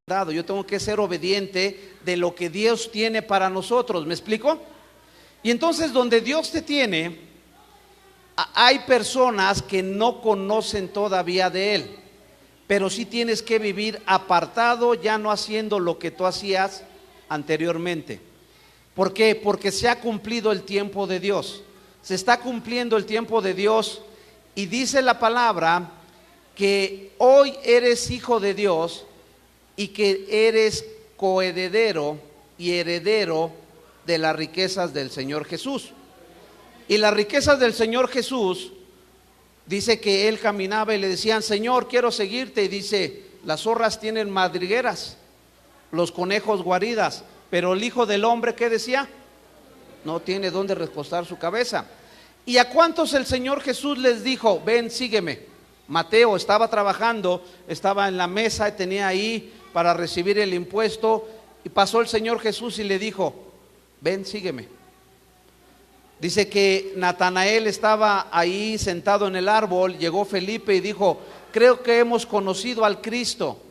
mandado, yo tengo que ser obediente de lo que Dios tiene para nosotros, ¿me explico? Y entonces donde Dios te tiene, hay personas que no conocen todavía de Él, pero sí tienes que vivir apartado, ya no haciendo lo que tú hacías anteriormente. ¿Por qué? Porque se ha cumplido el tiempo de Dios, se está cumpliendo el tiempo de Dios, y dice la palabra que hoy eres hijo de Dios y que eres coheredero y heredero de las riquezas del Señor Jesús. Y las riquezas del Señor Jesús, dice que Él caminaba y le decían: Señor, quiero seguirte. Y dice: las zorras tienen madrigueras, los conejos guaridas, pero el Hijo del Hombre, ¿qué decía? No tiene dónde recostar su cabeza. ¿Y a cuántos el Señor Jesús les dijo: ven, sígueme? Mateo estaba trabajando, estaba en la mesa, tenía ahí para recibir el impuesto, y pasó el Señor Jesús y le dijo: ven, sígueme. Dice que Natanael estaba ahí sentado en el árbol, llegó Felipe y dijo: creo que hemos conocido al Cristo.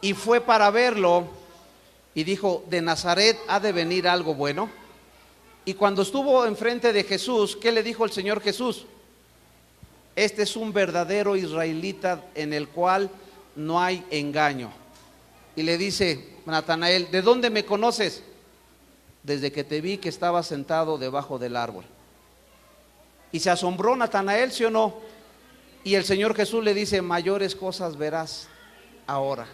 Y fue para verlo y dijo: de Nazaret ha de venir algo bueno. Y cuando estuvo enfrente de Jesús, ¿qué le dijo el Señor Jesús? Este es un verdadero israelita en el cual no hay engaño. Y le dice Natanael: ¿de dónde me conoces? Desde que te vi que estabas sentado debajo del árbol. Y se asombró Natanael, ¿sí o no? Y el Señor Jesús le dice: mayores cosas verás ahora.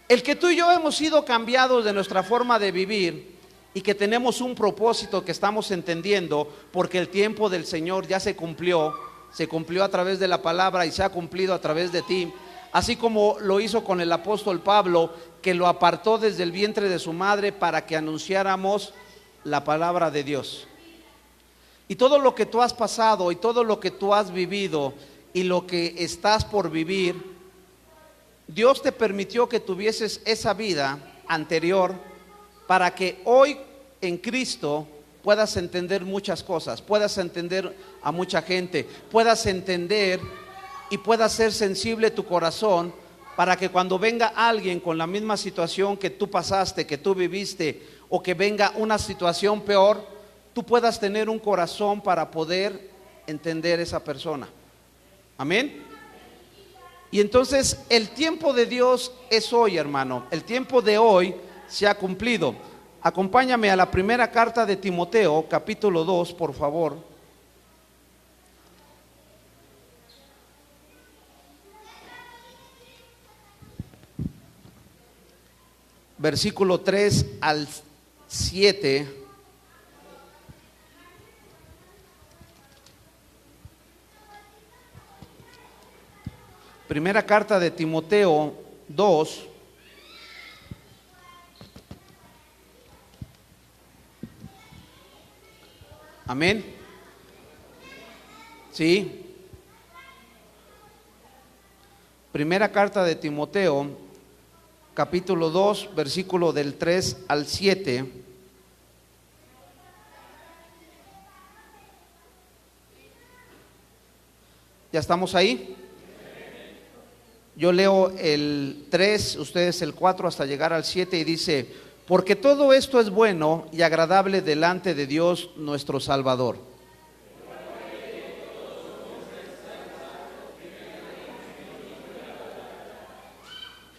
El que tú y yo hemos sido cambiados de nuestra forma de vivir y que tenemos un propósito que estamos entendiendo, porque el tiempo del Señor ya se cumplió a través de la palabra y se ha cumplido a través de ti, así como lo hizo con el apóstol Pablo, que lo apartó desde el vientre de su madre para que anunciáramos la palabra de Dios. Y todo lo que tú has pasado y todo lo que tú has vivido y lo que estás por vivir, Dios te permitió que tuvieses esa vida anterior para que hoy en Cristo puedas entender muchas cosas, puedas entender a mucha gente, puedas entender y pueda ser sensible tu corazón, para que cuando venga alguien con la misma situación que tú pasaste, que tú viviste, o que venga una situación peor, tú puedas tener un corazón para poder entender esa persona. Amén. Y entonces el tiempo de Dios es hoy, hermano. El tiempo de hoy se ha cumplido. Acompáñame a la primera carta de Timoteo, capítulo 2, por favor. Versículo 3 al 7. Primera carta de Timoteo 2. Amén. Sí. Primera carta de Timoteo, capítulo 2, versículo del 3 al 7. ¿Ya estamos ahí? Yo leo el 3, ustedes el 4 hasta llegar al 7, y dice: porque todo esto es bueno y agradable delante de Dios nuestro Salvador,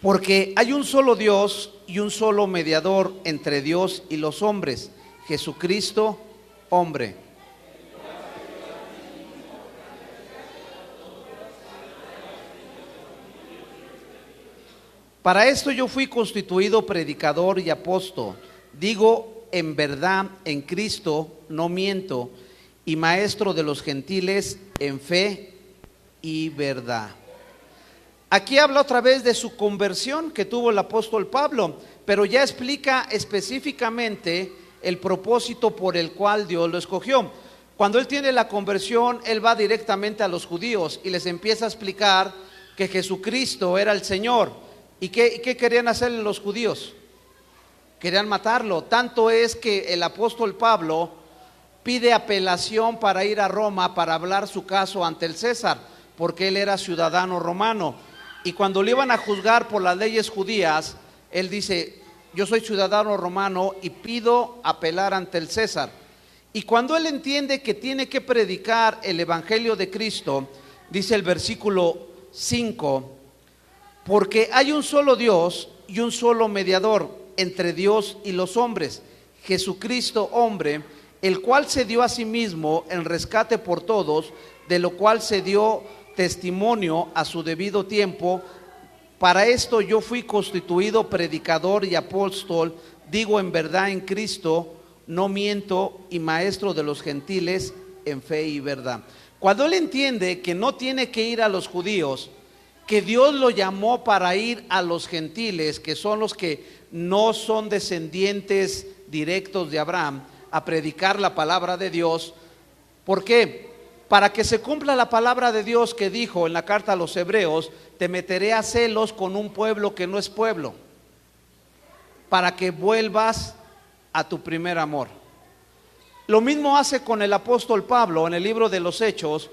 porque hay un solo Dios y un solo mediador entre Dios y los hombres, Jesucristo, hombre. Para esto yo fui constituido predicador y apóstol, digo en verdad en Cristo, no miento, y maestro de los gentiles en fe y verdad. Aquí habla otra vez de su conversión que tuvo el apóstol Pablo, pero ya explica específicamente el propósito por el cual Dios lo escogió. Cuando él tiene la conversión, él va directamente a los judíos y les empieza a explicar que Jesucristo era el Señor. ¿Y qué querían hacerle los judíos? Querían matarlo. Tanto es que el apóstol Pablo pide apelación para ir a Roma para hablar su caso ante el César, porque él era ciudadano romano. Y cuando le iban a juzgar por las leyes judías, él dice: yo soy ciudadano romano y pido apelar ante el César. Y cuando él entiende que tiene que predicar el evangelio de Cristo, dice el versículo 5: porque hay un solo Dios y un solo mediador entre Dios y los hombres, Jesucristo hombre, el cual se dio a sí mismo en rescate por todos, de lo cual se dio testimonio a su debido tiempo. Para esto yo fui constituido predicador y apóstol, digo en verdad en Cristo, no miento, y maestro de los gentiles en fe y verdad. Cuando él entiende que no tiene que ir a los judíos, que Dios lo llamó para ir a los gentiles, que son los que no son descendientes directos de Abraham, a predicar la palabra de Dios. ¿Por qué? Para que se cumpla la palabra de Dios que dijo en la carta a los Hebreos: te meteré a celos con un pueblo que no es pueblo, para que vuelvas a tu primer amor. Lo mismo hace con el apóstol Pablo en el libro de los Hechos,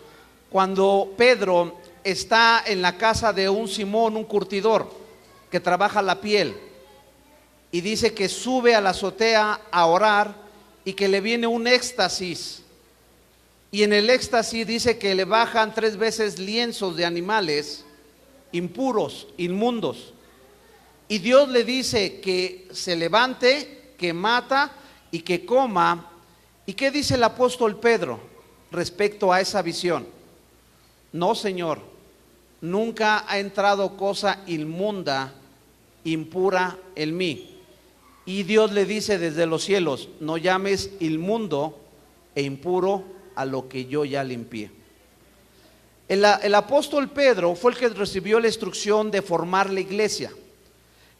cuando Pedro está en la casa de un Simón, un curtidor que trabaja la piel, y dice que sube a la azotea a orar y que le viene un éxtasis. Y en el éxtasis dice que le bajan 3 veces lienzos de animales impuros, inmundos. Y Dios le dice que se levante, que mata y que coma. ¿Y qué dice el apóstol Pedro respecto a esa visión? No, Señor, nunca ha entrado cosa inmunda, impura en mí. Y Dios le dice desde los cielos: no llames inmundo e impuro a lo que yo ya limpié. El apóstol Pedro fue el que recibió la instrucción de formar la iglesia.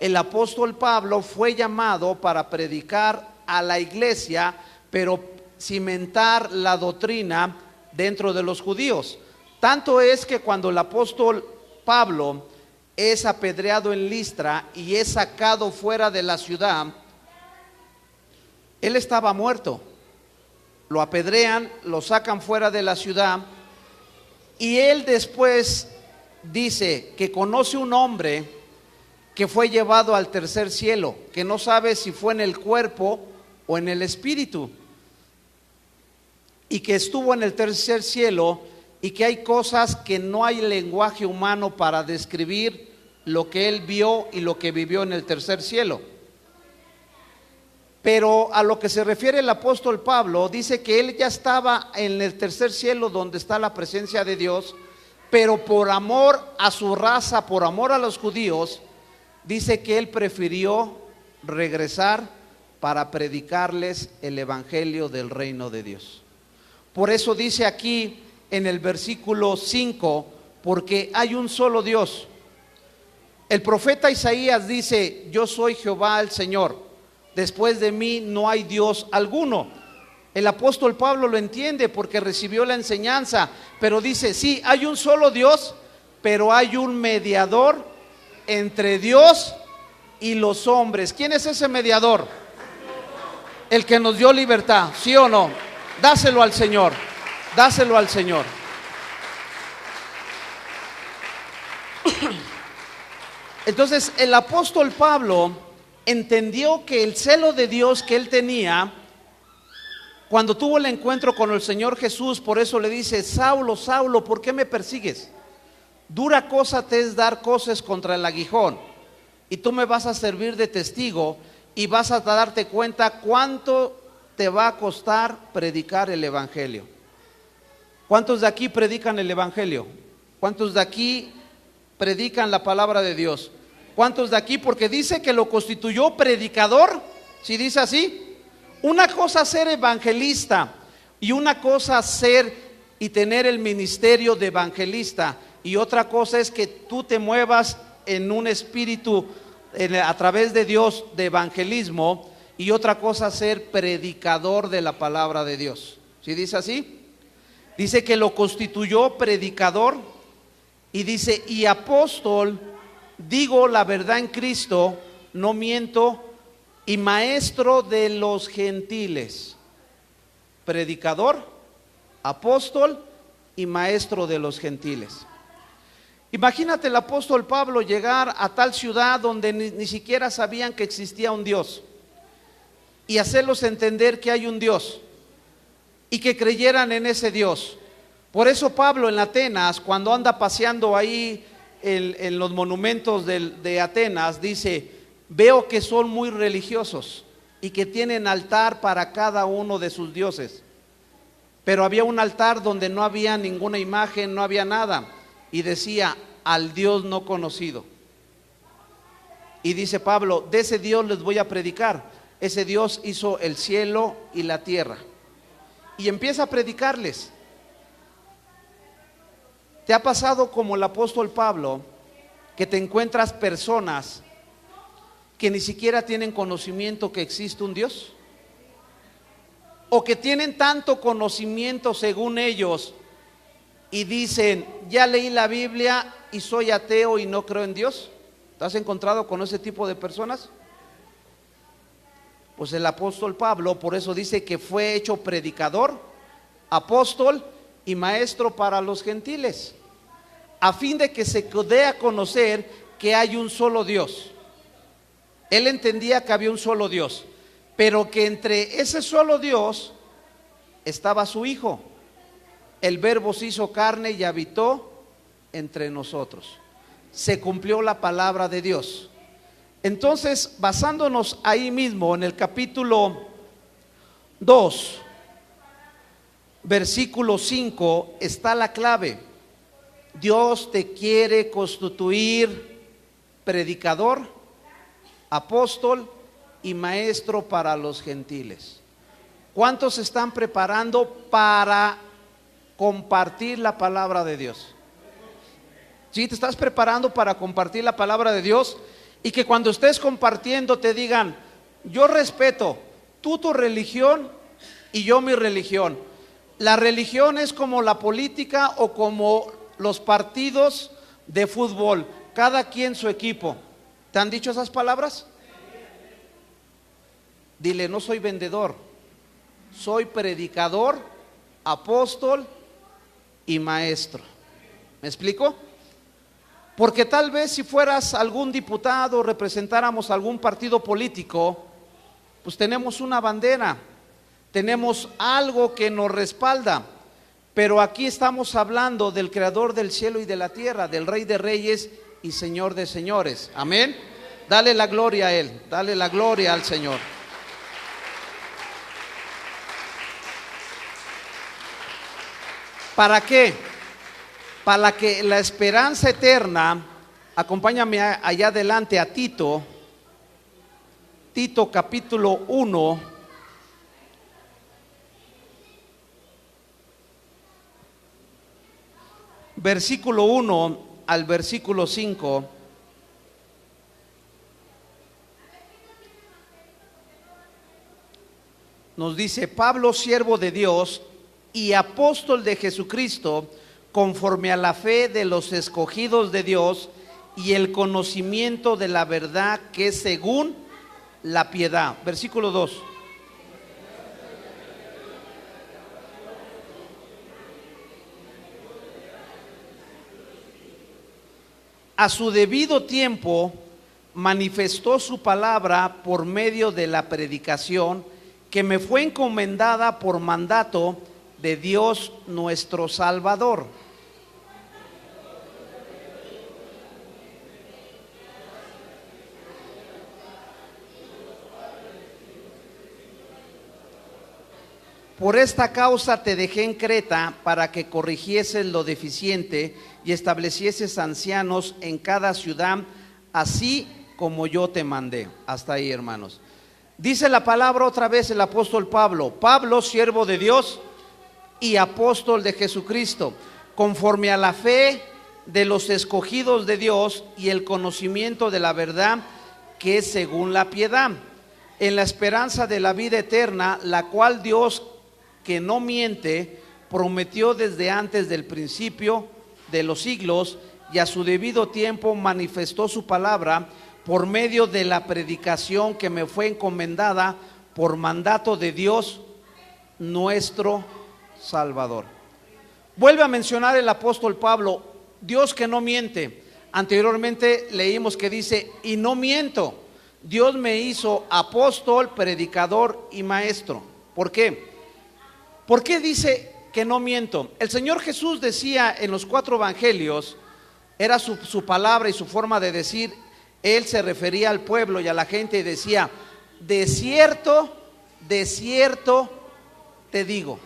El apóstol Pablo fue llamado para predicar a la iglesia, pero cimentar la doctrina dentro de los judíos. Tanto es que cuando el apóstol Pablo es apedreado en Listra y es sacado fuera de la ciudad, él estaba muerto. Lo apedrean, lo sacan fuera de la ciudad, y él después dice que conoce un hombre que fue llevado al tercer cielo, que no sabe si fue en el cuerpo o en el espíritu, y que estuvo en el tercer cielo, y que hay cosas que no hay lenguaje humano para describir lo que él vio y lo que vivió en el tercer cielo. Pero a lo que se refiere el apóstol Pablo, dice que él ya estaba en el tercer cielo, donde está la presencia de Dios, pero por amor a su raza, por amor a los judíos, dice que él prefirió regresar para predicarles el evangelio del reino de Dios. Por eso dice aquí en el versículo 5: porque hay un solo Dios. El profeta Isaías dice: yo soy Jehová el Señor, después de mí no hay Dios alguno. El apóstol Pablo lo entiende porque recibió la enseñanza, pero dice: sí, hay un solo Dios, pero hay un mediador entre Dios y los hombres. ¿Quién es ese mediador? El que nos dio libertad, ¿sí o no? Dáselo al Señor, dáselo al Señor. Entonces el apóstol Pablo entendió que el celo de Dios que él tenía cuando tuvo el encuentro con el Señor Jesús, por eso le dice: Saulo, Saulo, ¿por qué me persigues? Dura cosa te es dar coces contra el aguijón. Y tú me vas a servir de testigo y vas a darte cuenta cuánto te va a costar predicar el evangelio. ¿Cuántos de aquí predican el evangelio? ¿Cuántos de aquí predican la palabra de Dios? ¿Cuántos de aquí? Porque dice que lo constituyó predicador. ¿Sí dice así? Una cosa ser evangelista y una cosa ser y tener el ministerio de evangelista, y otra cosa es que tú te muevas en un espíritu a través de Dios de evangelismo, y otra cosa ser predicador de la palabra de Dios. ¿Sí dice así? Dice que lo constituyó predicador, y dice: y apóstol, digo la verdad en Cristo, no miento, y maestro de los gentiles. Predicador, apóstol y maestro de los gentiles. Imagínate el apóstol Pablo llegar a tal ciudad donde ni siquiera sabían que existía un Dios y hacerlos entender que hay un Dios y que creyeran en ese Dios. Por eso Pablo en Atenas, cuando anda paseando ahí en los monumentos de Atenas, dice: veo que son muy religiosos y que tienen altar para cada uno de sus dioses. Pero había un altar donde no había ninguna imagen, no había nada, y decía: al Dios no conocido. Y dice Pablo: de ese Dios les voy a predicar. Ese Dios hizo el cielo y la tierra. Y empieza a predicarles. ¿Te ha pasado como el apóstol Pablo, que te encuentras personas que ni siquiera tienen conocimiento que existe un Dios? O que tienen tanto conocimiento según ellos y dicen: ya leí la Biblia y soy ateo y no creo en Dios. ¿Te has encontrado con ese tipo de personas? Pues el apóstol Pablo por eso dice que fue hecho predicador, apóstol y maestro para los gentiles, a fin de que se dé a conocer que hay un solo Dios. Él entendía que había un solo Dios, pero que entre ese solo Dios estaba su Hijo. El Verbo se hizo carne y habitó entre nosotros. Se cumplió la palabra de Dios. Entonces, basándonos ahí mismo en el capítulo 2, versículo 5, está la clave. Dios te quiere constituir predicador, apóstol y maestro para los gentiles. ¿Cuántos se están preparando para compartir la palabra de Dios? ¿Sí? ¿Te estás preparando para compartir la palabra de Dios? Y que cuando estés compartiendo te digan: yo respeto tú tu religión y yo mi religión. La religión es como la política o como los partidos de fútbol, cada quien su equipo. ¿Te han dicho esas palabras? Dile: no soy vendedor, soy predicador, apóstol y maestro. ¿Me explico? Porque tal vez si fueras algún diputado, representáramos algún partido político, pues tenemos una bandera, tenemos algo que nos respalda. Pero aquí estamos hablando del creador del cielo y de la tierra, del Rey de Reyes y Señor de señores. Amén. Dale la gloria a Él, dale la gloria al Señor. ¿Para qué? Para que la esperanza eterna, acompáñame allá adelante a Tito, Tito capítulo 1, versículo 1 al versículo 5. Nos dice: Pablo, siervo de Dios y apóstol de Jesucristo, conforme a la fe de los escogidos de Dios y el conocimiento de la verdad que es según la piedad. Versículo 2. A su debido tiempo manifestó su palabra por medio de la predicación que me fue encomendada por mandato de Dios nuestro Salvador. Por esta causa te dejé en Creta para que corrigieses lo deficiente y establecieses ancianos en cada ciudad, así como yo te mandé. Hasta ahí, hermanos. Dice la palabra otra vez el apóstol Pablo: Pablo, siervo de Dios y apóstol de Jesucristo, conforme a la fe de los escogidos de Dios y el conocimiento de la verdad que es según la piedad, en la esperanza de la vida eterna, la cual Dios, que no miente, prometió desde antes del principio de los siglos, y a su debido tiempo manifestó su palabra por medio de la predicación que me fue encomendada por mandato de Dios nuestro Salvador. Vuelve a mencionar el apóstol Pablo: Dios que no miente. Anteriormente leímos que dice, y no miento. Dios me hizo apóstol, predicador y maestro. ¿Por qué? ¿Por qué dice que no miento? El Señor Jesús decía en los 4 evangelios, era su palabra y su forma de decir, Él se refería al pueblo y a la gente y decía, de cierto te digo.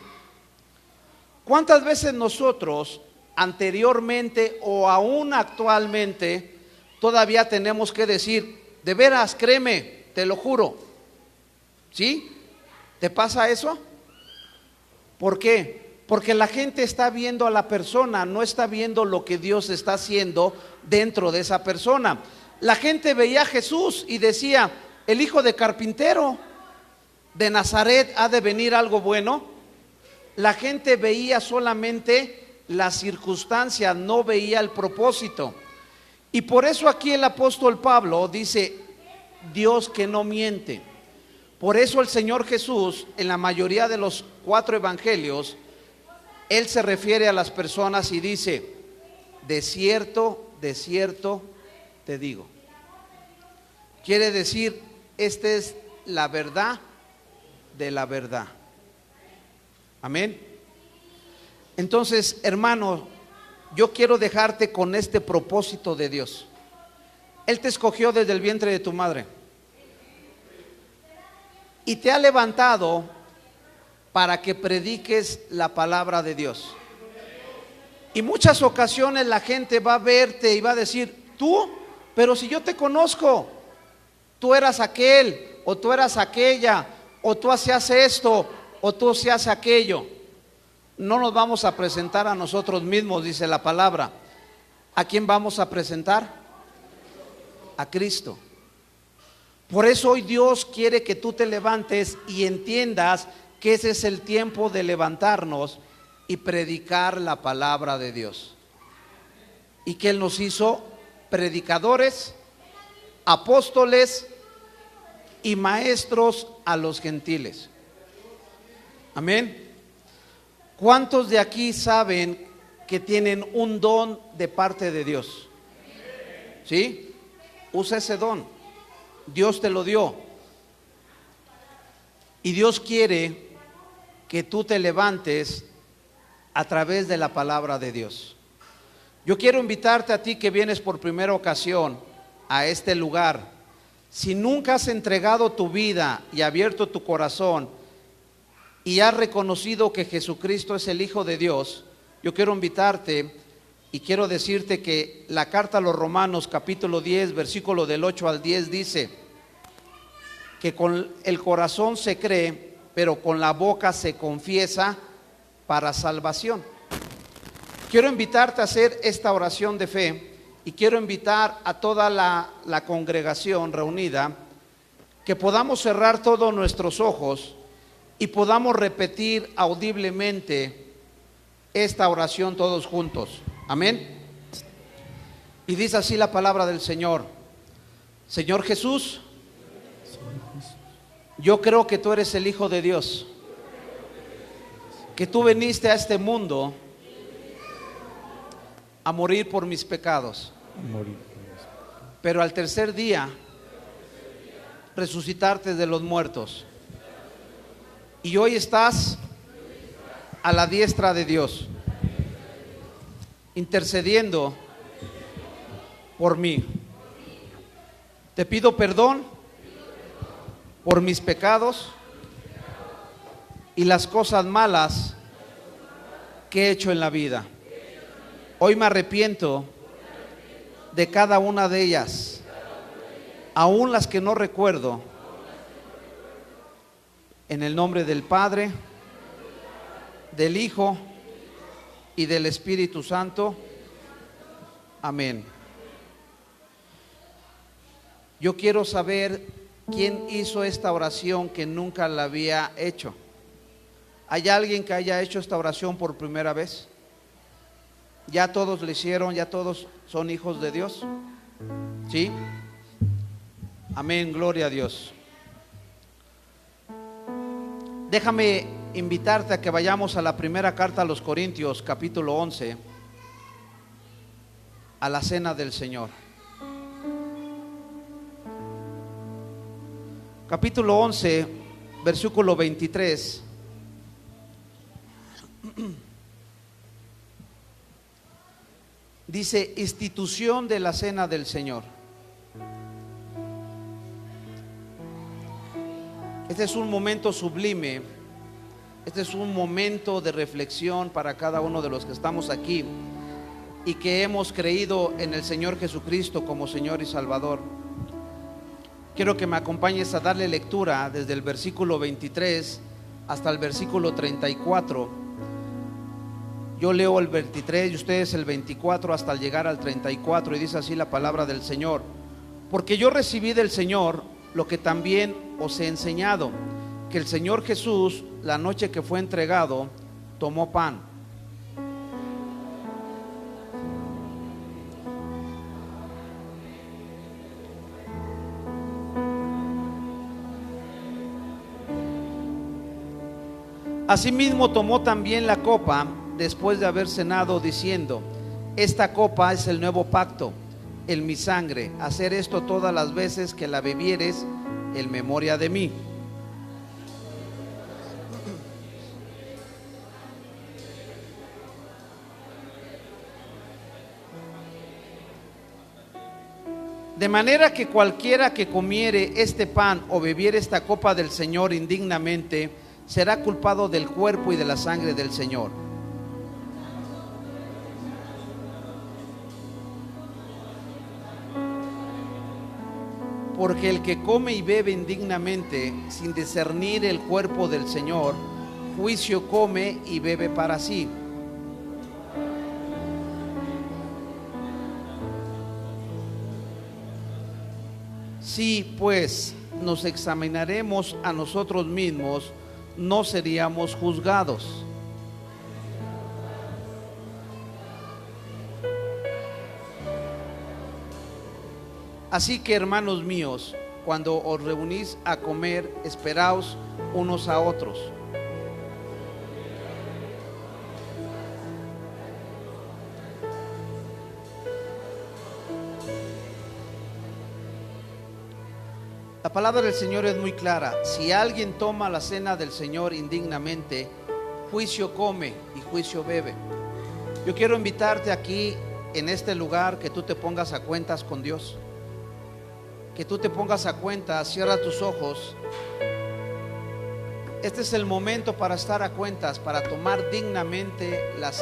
¿Cuántas veces nosotros anteriormente o aún actualmente todavía tenemos que decir, de veras, créeme, te lo juro? ¿Sí? ¿Te pasa eso? ¿Por qué? Porque la gente está viendo a la persona, no está viendo lo que Dios está haciendo dentro de esa persona. La gente veía a Jesús y decía, el hijo de carpintero de Nazaret, ¿ha de venir algo bueno? La gente veía solamente las circunstancias, no veía el propósito. Y por eso aquí el apóstol Pablo dice, Dios que no miente. Por eso el Señor Jesús, en la mayoría de los 4 evangelios, Él se refiere a las personas y dice, de cierto te digo. Quiere decir, esta es la verdad de la verdad. Amén. Entonces, hermano, yo quiero dejarte con este propósito de Dios. Él te escogió desde el vientre de tu madre y te ha levantado para que prediques la palabra de Dios. Y muchas ocasiones la gente va a verte y va a decir, tú, pero si yo te conozco, tú eras aquel, o tú eras aquella, o tú hacías esto, o tú hacías aquello. No nos vamos a presentar a nosotros mismos, dice la palabra. ¿A quién vamos a presentar? A Cristo. Por eso hoy Dios quiere que tú te levantes y entiendas que ese es el tiempo de levantarnos y predicar la palabra de Dios. Y que Él nos hizo predicadores, apóstoles y maestros a los gentiles. Amén. ¿Cuántos de aquí saben que tienen un don de parte de Dios? ¿Sí? Usa ese don. Dios te lo dio. Y Dios quiere que tú te levantes a través de la palabra de Dios. Yo quiero invitarte a ti que vienes por primera ocasión a este lugar. Si nunca has entregado tu vida y abierto tu corazón y has reconocido que Jesucristo es el Hijo de Dios, yo quiero invitarte y quiero decirte que la carta a los Romanos capítulo 10 versículo del 8 al 10 dice que con el corazón se cree, pero con la boca se confiesa para salvación. Quiero invitarte a hacer esta oración de fe y quiero invitar a toda la congregación reunida que podamos cerrar todos nuestros ojos y podamos repetir audiblemente esta oración todos juntos. Amén. Y dice así la palabra del Señor. Señor Jesús, yo creo que tú eres el Hijo de Dios, que tú viniste a este mundo a morir por mis pecados, pero al tercer día resucitarte de los muertos. Y hoy estás a la diestra de Dios, intercediendo por mí. Te pido perdón por mis pecados y las cosas malas que he hecho en la vida. Hoy me arrepiento de cada una de ellas, aún las que no recuerdo. En el nombre del Padre, del Hijo y del Espíritu Santo. Amén. Yo quiero saber quién hizo esta oración que nunca la había hecho. ¿Hay alguien que haya hecho esta oración por primera vez? ¿Ya todos le hicieron? ¿Ya todos son hijos de Dios? ¿Sí? Amén, gloria a Dios. Déjame invitarte a que vayamos a la primera carta a los Corintios, capítulo 11. a la cena del Señor. Capítulo 11, versículo 23. Dice: institución de la cena del Señor. Este es un momento sublime. Este es un momento de reflexión para cada uno de los que estamos aquí y que hemos creído en el Señor Jesucristo como Señor y Salvador. Quiero que me acompañes a darle lectura desde el versículo 23 hasta el versículo 34. Yo leo el 23 y ustedes el 24 hasta llegar al 34, y dice así la palabra del Señor: porque yo recibí del Señor lo que también os he enseñado, que el Señor Jesús, la noche que fue entregado, tomó pan. Asimismo tomó también la copa después de haber cenado, diciendo: esta copa es el nuevo pacto en mi sangre. Hacer esto todas las veces que la bebieres en memoria de mí. De manera que cualquiera que comiere este pan o bebiere esta copa del Señor indignamente, será culpado del cuerpo y de la sangre del Señor. Porque el que come y bebe indignamente, sin discernir el cuerpo del Señor, juicio come y bebe para sí. Si pues nos examinaremos a nosotros mismos, no seríamos juzgados. Así que, hermanos míos, cuando os reunís a comer, esperaos unos a otros. La palabra del Señor es muy clara: si alguien toma la cena del Señor indignamente, juicio come y juicio bebe. Yo quiero invitarte aquí, en este lugar, que tú te pongas a cuentas con Dios. Que tú te pongas a cuentas, cierra tus ojos. Este es el momento para estar a cuentas, para tomar dignamente la cena.